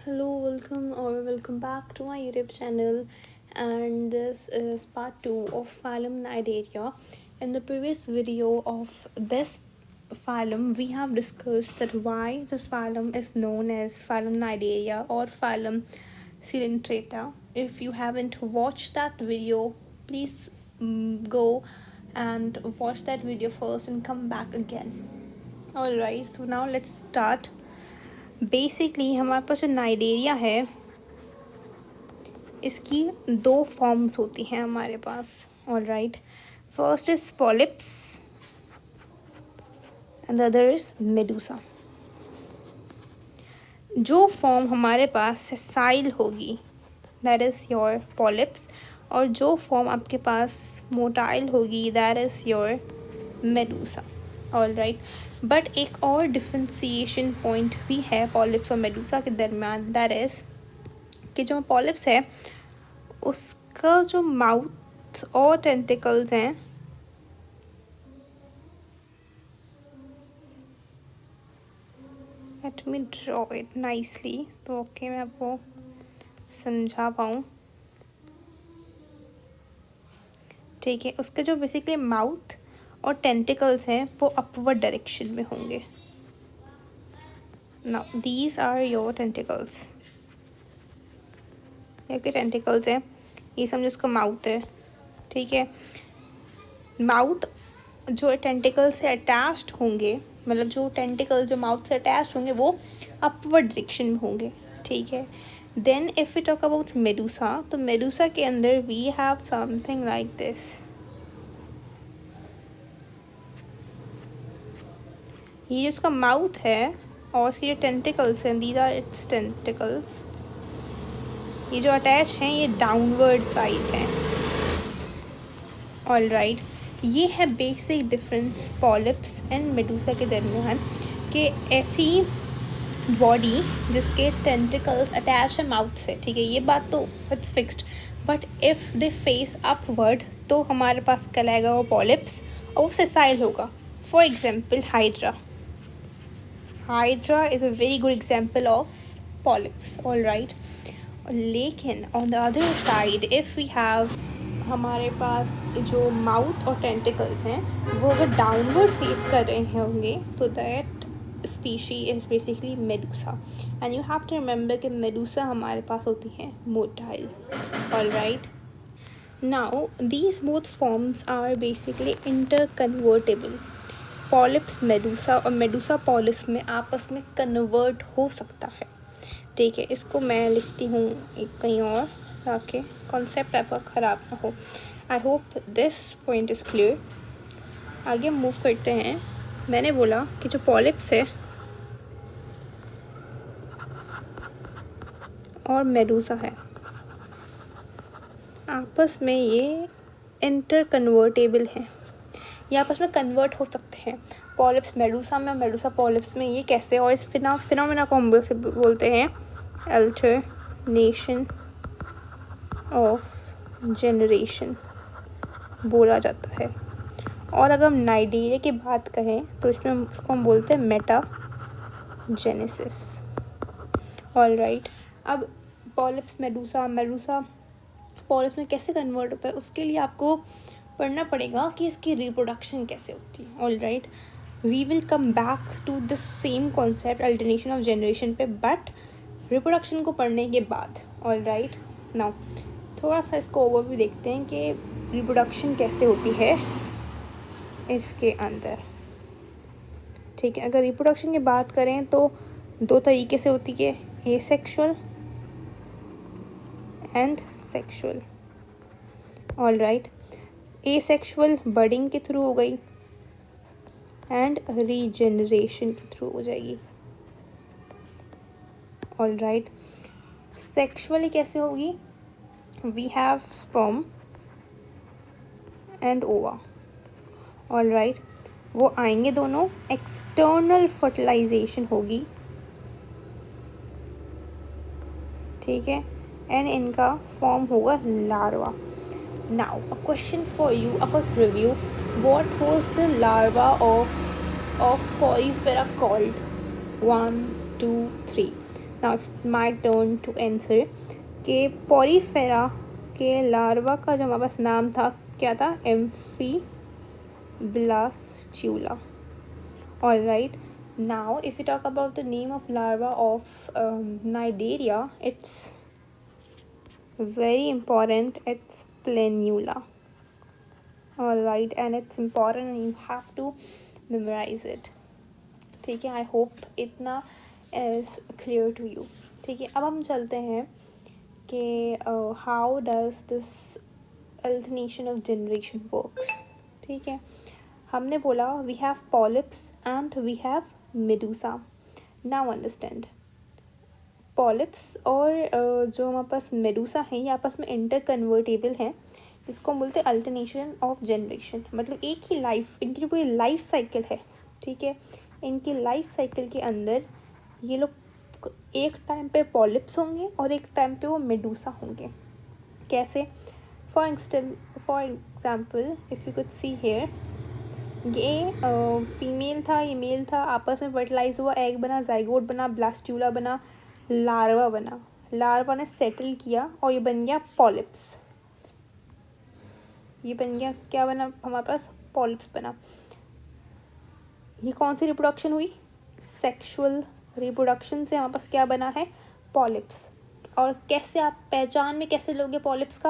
Hello, welcome back to my YouTube channel, and this is part 2 of phylum Cnidaria. In the previous video of this phylum, we have discussed that why this phylum is known as phylum Cnidaria or phylum Coelenterata. If you haven't watched that video, please go and watch that video first and come back again. Alright, so now let's start. Basically हमारे पास जो Cnidaria है इसकी दो forms होती हैं हमारे पास. Alright, first is polyps and the other is medusa. जो फॉर्म हमारे पास सेसाइल होगी दैट इज़ योर पॉलिप्स, और जो फॉर्म आपके पास मोटाइल होगी that is your medusa. Alright, but एक और डिफ्रेंसिएशन पॉइंट भी है पॉलिप्स और मेडूसा के दरमियान, दैट इज़ कि जो पॉलिप्स है उसका जो माउथ और टेंटिकल्स हैं let me draw it nicely तो ओके मैं आपको समझा पाऊँ. ठीक है, उसके जो बेसिकली माउथ और टेंटिकल्स हैं वो अपवर्ड डायरेक्शन में होंगे. Now these are your tentacles. ये टेंटिकल्स हैं, ये समझो इसका माउथ है. ठीक है, माउथ जो टेंटिकल से अटैच्ड होंगे, मतलब जो टेंटिकल जो माउथ से अटैच्ड होंगे वो अपवर्ड डायरेक्शन में होंगे. ठीक है, then if we talk about medusa, तो मेडूसा के अंदर we have something like this. ये जो इसका माउथ है और इसके जो टेंटिकल्स हैं, दीज आर इट्स टेंटिकल्स. ये जो अटैच हैं ये डाउनवर्ड साइड हैं. ऑलराइट, ये है basic difference polyps and Medusa के दरमियान, कि ऐसी बॉडी जिसके टेंटिकल्स अटैच है माउथ से. ठीक है, ये बात तो it's fixed, but if they face upward तो हमारे पास कहलाएगा वो पॉलिप्स और वो सेसाइल होगा. For example hydra. Hydra is a very good example of polyps. Alright, लेकिन on the other side if we have, हमारे पास जो माउथ और टेंटिकल्स हैं वो अगर डाउनवर्ड फेस कर रहे होंगे तो that species is basically medusa. And you have to remember कि मेडूसा हमारे पास होती है motile. Alright, now these both forms are basically interconvertible. Polyps medusa और मेडूसा पॉलिप्स में आपस में कन्वर्ट हो सकता है. ठीक है, इसको मैं लिखती हूँ एक कहीं और ताकि कॉन्सेप्ट आपका ख़राब ना हो. I hope this point is clear. आगे मूव करते हैं. मैंने बोला कि जो पॉलिप्स है और मेडूसा है आपस में ये इंटर कन्वर्टेबल हैं, ये आपस में कन्वर्ट हो सकते हैं. पॉलिप्स मेडूसा में और मेडूसा पॉलिप्स में. ये कैसे? और इस फिनोमेना को हम बोलते हैं अल्टरनेशन ऑफ जनरेशन बोला जाता है. और अगर हम नाइडेरिया की बात कहें तो इसमें उसको हम बोलते हैं मेटाजेनेसिस. ऑलराइट, अब पॉलिप्स मेडूसा पॉलिप्स में कैसे कन्वर्ट होता है उसके लिए आपको पढ़ना पड़ेगा कि इसकी रिप्रोडक्शन कैसे होती है. Alright, we will come back to the same concept alternation of generation पे, बट रिप्रोडक्शन को पढ़ने के बाद. ऑलराइट, नाउ थोड़ा सा इसको ओवरव्यू देखते हैं कि रिप्रोडक्शन कैसे होती है इसके अंदर. ठीक है, अगर रिप्रोडक्शन की बात करें तो दो तरीके से होती है, asexual and sexual. Alright, asexual budding के थ्रू हो गई एंड रीजनरेशन के थ्रू हो जाएगी. ऑलराइट, सेक्सुअली कैसे होगी? वी हैव स्पर्म एंड ओवा. ऑलराइट, वो आएंगे दोनों, एक्सटर्नल फर्टिलाइजेशन होगी. ठीक है, एंड इनका फॉर्म होगा larva. Now a question for you, a quick review. What was the larva of porifera called? 1 2 3. Now it's my turn to answer कि पॉरीफेरा के लार्वा का जो हमारे पास नाम था क्या था, एम्फीब्लास्टुला. All right. Now, if you talk about the name of larva of Cnidaria, it's very important. It's planula. All right, and it's important, and you have to memorize it. ठीक है. I hope इतना is clear to you. ठीक है. अब हम चलते हैं कि how does this alternation of generation works. ठीक है. हमने बोला we have polyps and we have medusa. Now understand, polyps और जो हमारे पास medusa है ये आपस में इंटरकन्वर्टेबल हैं, जिसको हम बोलते हैं अल्टरनेशन ऑफ जनरेशन. मतलब एक ही लाइफ, इनकी जो पूरी लाइफ साइकिल है, ठीक है, इनकी लाइफ साइकिल के अंदर ये लोग एक टाइम पे पॉलिप्स होंगे और एक टाइम पे वो मेडूसा होंगे. कैसे? For example if you could see here, ये फीमेल था, ये मेल था, आपस में फर्टिलाइज हुआ, एग बना, जाइगोट बना, ब्लास्टुला बना, लार्वा बना. लार्वा ने सेटल किया और ये बन गया पॉलिप्स. ये बन गया, क्या बना हमारे पास? पॉलिप्स बना. ये कौन सी रिप्रोडक्शन हुई? सेक्सुअल रिप्रोडक्शन से हमारे पास क्या बना है? पॉलिप्स. और कैसे आप पहचान में कैसे लोगे पॉलिप्स का?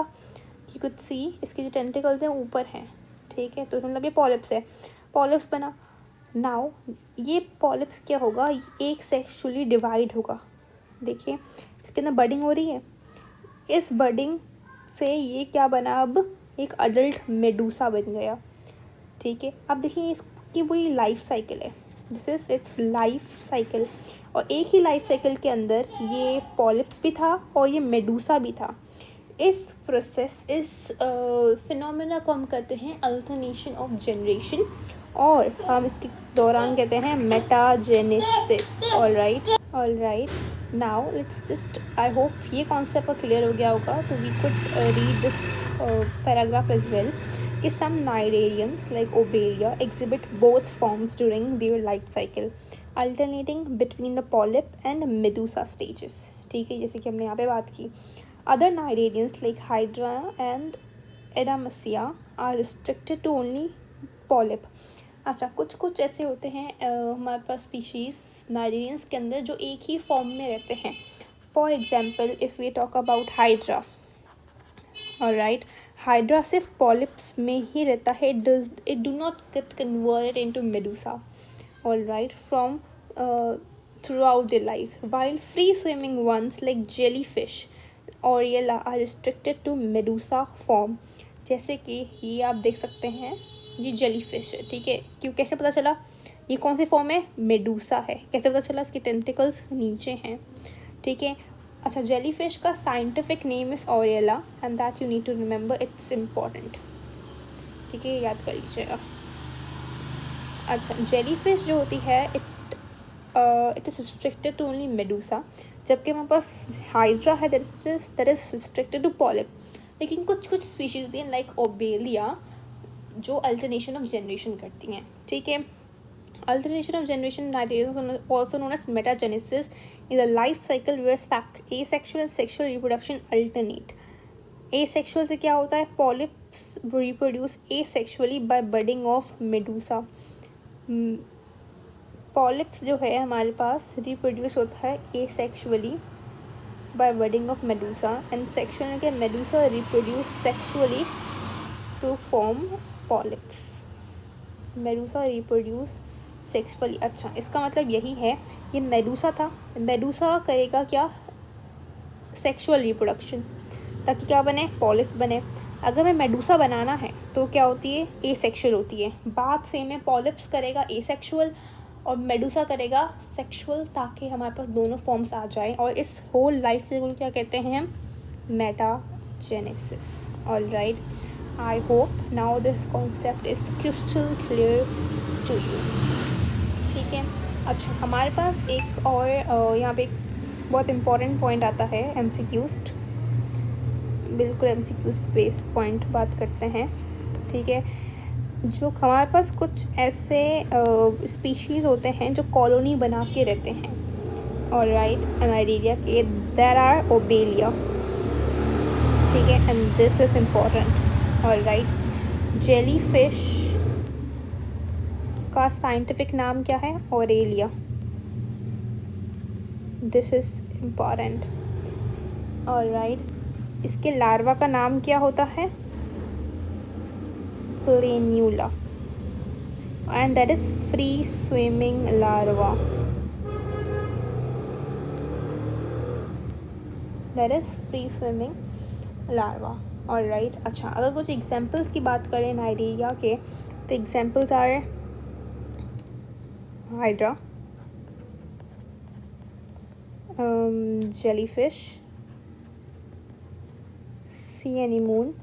यू कुड सी इसके जो टेंटिकल्स हैं ऊपर हैं, ठीक है, तो मतलब ये पॉलिप्स है. पॉलिप्स बना. नाउ ये पॉलिप्स क्या होगा? एक सेक्सुअली डिवाइड होगा. देखिए इसके अंदर बडिंग हो रही है. इस बडिंग से ये क्या बना? अब एक अडल्ट मेडूसा बन गया. ठीक है. अब देखिए इसकी पूरी लाइफ साइकिल है. This is it's life cycle. और एक ही लाइफ साइकिल के अंदर ये पॉलिप्स भी था और ये मेडूसा भी था. इस प्रोसेस, इस फिनोमेना को हम कहते हैं अल्टरनेशन ऑफ जनरेशन, और हम इसके दौरान कहते हैं metagenesis. All right. Now let's just, I hope ये कॉन्सेप्ट क्लियर हो गया होगा. तो we could read this paragraph as well कि some cnidarians like obelia exhibit both forms during their life cycle, alternating between the polyp and medusa stages. ठीक है, जैसे कि हमने यहाँ पे बात की. Other cnidarians like Hydra and Adamassia are restricted to only polyp. अच्छा, कुछ ऐसे होते हैं हमारे पास स्पीशीज़ नाइडेरियंस के अंदर जो एक ही फॉर्म में रहते हैं. For example if we talk about hydra. Alright, hydra सिर्फ पॉलिप्स में ही रहता है. It do not get converted into medusa. Alright, from throughout the life. While free swimming ones like jellyfish Oriella are restricted to medusa form. जैसे कि ये आप देख सकते हैं, ये जेलीफिश है. ठीक है, क्यों, कैसे पता चला ये कौन सी फॉर्म है? मेडूसा है. कैसे पता चला? इसके टेंटिकल्स नीचे हैं. ठीक है. अच्छा, जेलीफिश का scientific name is Oriella and that you need to remember, it's important. ठीक है, याद कर लीजिएगा. अच्छा, जेलीफिश जो होती है it is restricted to only medusa, जबकि हमारे पास हाइड्रा है that is restricted to polyp. लेकिन कुछ स्पीशीज होती हैं लाइक ओबेलिया जो अल्टरनेशन ऑफ जनरेशन करती हैं. ठीक है. Alternation of generation also known as metagenesis is a life cycle where asexual and sexual reproduction alternate. Asexual से क्या होता है? Polyps reproduce asexually by budding of medusa. Polyps जो है हमारे पास रिप्रोड्यूस होता है asexually by budding of medusa, and sexual के medusa reproduce sexually to form polyps. Medusa reproduce sexually. अच्छा, इसका मतलब यही है, ये मेडूसा था, मेडूसा करेगा क्या? सेक्सुअल रिप्रोडक्शन, ताकि क्या बने? पॉलिप्स बने. अगर मैं मेडूसा बनाना है तो क्या होती है? एसेक्सुअल होती है. बात सेम है, पॉलिप्स करेगा एसेक्सुअल और मेडूसा करेगा सेक्सुअल, ताकि हमारे पास दोनों फॉर्म्स आ जाएं. और इस होल लाइफ साइकिल क्या कहते हैं हम? Metagenesis. Alright, I hope now this concept is crystal clear to you. ठीक है. अच्छा, हमारे पास एक और यहाँ पे एक बहुत इम्पॉर्टेंट पॉइंट आता है, MCQs. बिल्कुल MCQs बेस्ड पॉइंट बात करते हैं. ठीक है. जो हमारे पास कुछ ऐसे स्पीशीज़ होते हैं जो कॉलोनी बना के रहते हैं. ऑल राइट, नाइडेरिया के देर आर ओबेलिया, ठीक है, and this is important. All right, jelly fish का साइंटिफिक नाम क्या है? Aurelia, this is important. All right, इसके लार्वा का नाम क्या होता है? फ्लेन्यूला, and that is free swimming larva, that is free swimming larva। All right, अच्छा, अगर कुछ एग्जाम्पल्स की बात करें नाइडेरिया के, तो examples are hydra, jellyfish, sea anemone,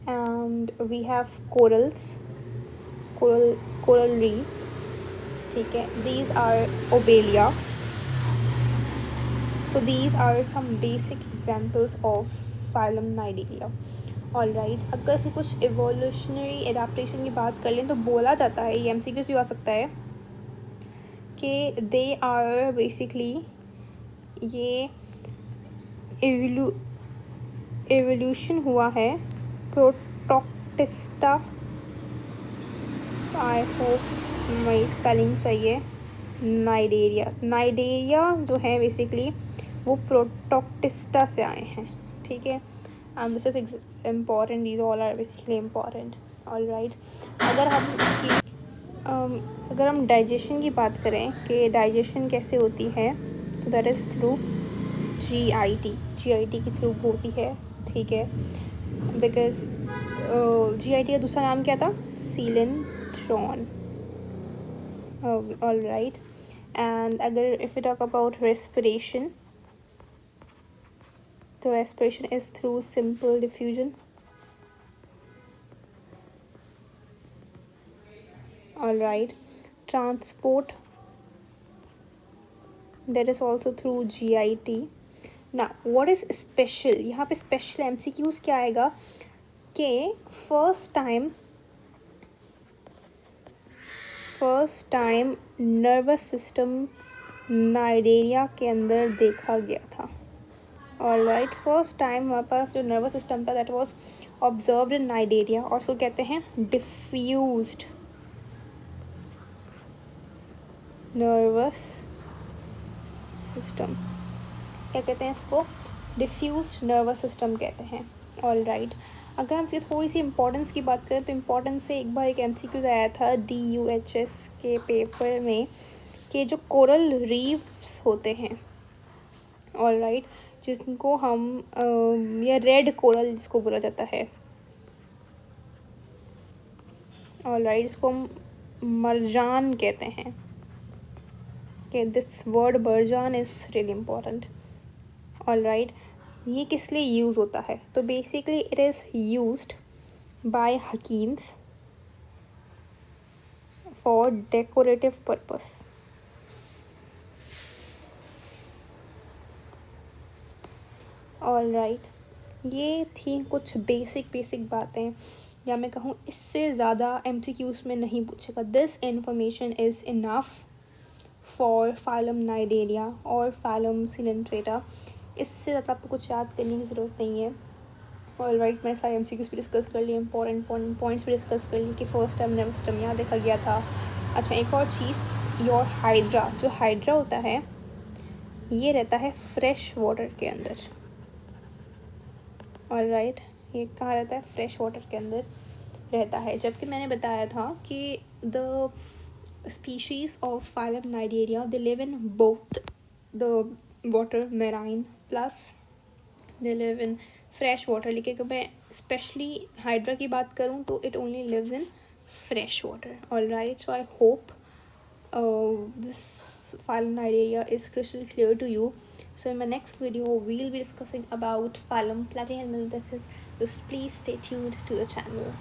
and we have coral reefs, ठीक है, these are obelia, so these are some basic examples of phylum Nidaria। All right, अगर से कुछ एवोल्यूशनरी एडाप्टेशन की बात कर लें तो बोला जाता है, ये MCQs भी आ सकता है, कि दे आर बेसिकली, ये एवोल्यूशन हुआ है प्रोटोक्टिस्टा, आई होप मेरी स्पेलिंग सही है, नाइडेरिया जो है बेसिकली वो प्रोटोक्टिस्टा से आए हैं, ठीक है, and this is important, these all are basically important. All right, अगर हम डाइजेशन की बात करें कि डाइजेशन कैसे होती है, तो दैट इज़ थ्रू GIT के थ्रू होती है, ठीक है, बिकॉज GIT का दूसरा नाम क्या था? सीलेंट्रॉन। ऑल राइट, एंड अगर if you talk about respiration, तो respiration is through simple diffusion. All right, transport, that is also through GIT। now what is special, यहाँ पे स्पेशल MCQs क्या आएगा कि first time nervous system Cnidaria के अंदर देखा गया था। ऑल राइट, फर्स्ट टाइम हमारे पास जो नर्वस सिस्टम था that was observed in Cnidaria, और उसको कहते हैं डिफ्यूज्ड नर्वस सिस्टम। क्या कहते हैं इसको? डिफ्यूज्ड नर्वस सिस्टम कहते हैं। ऑल राइट, अगर हम इसकी थोड़ी सी इम्पोर्टेंस की बात करें तो इम्पोर्टेंस से एक बार एक MCQ आया था DUHS के पेपर में कि जो कोरल रीफ्स होते हैं, ऑल राइट, जिनको हम या रेड कोरल जिसको बोला जाता है, ऑल राइट, इसको हम मरजान कहते हैं, कि this word marjan is really important. All right, ये किस लिए यूज़ होता है? तो basically it is used by hakims for decorative purpose. All right, ये थी कुछ बेसिक बातें, या मैं कहूँ इससे ज़्यादा MCQs में नहीं पूछेगा। This information is enough for phylum Cnidaria और फाइलम सिलेंट्रेटा। इससे ज़्यादा आपको कुछ याद करने की ज़रूरत नहीं है। ऑल राइट, मैंने सारे MCQs भी डिस्कस कर लिए, इंपॉर्टेंट पॉइंट्स भी डिस्कस कर लिए कि फर्स्ट टाइम नर्वस सिस्टम यहाँ देखा गया था। अच्छा, एक और चीज़, योर हाइड्रा, जो हाइड्रा होता है ये रहता है फ्रेश वाटर के अंदर। ऑल राइट, ये कहाँ रहता है? फ्रेश वाटर के अंदर रहता है, जबकि मैंने बताया था कि the species of phylum Nidaria, they live in both the water, marine, plus they live in fresh water। लेकिन अगर मैं स्पेशली हाइड्रा की बात करूँ तो it only lives in fresh water। all right, so I hope this phylum Nidaria is crystal clear to you। so in my next video we'll be discussing about phylum Platyhelminthes। just please stay tuned to the channel।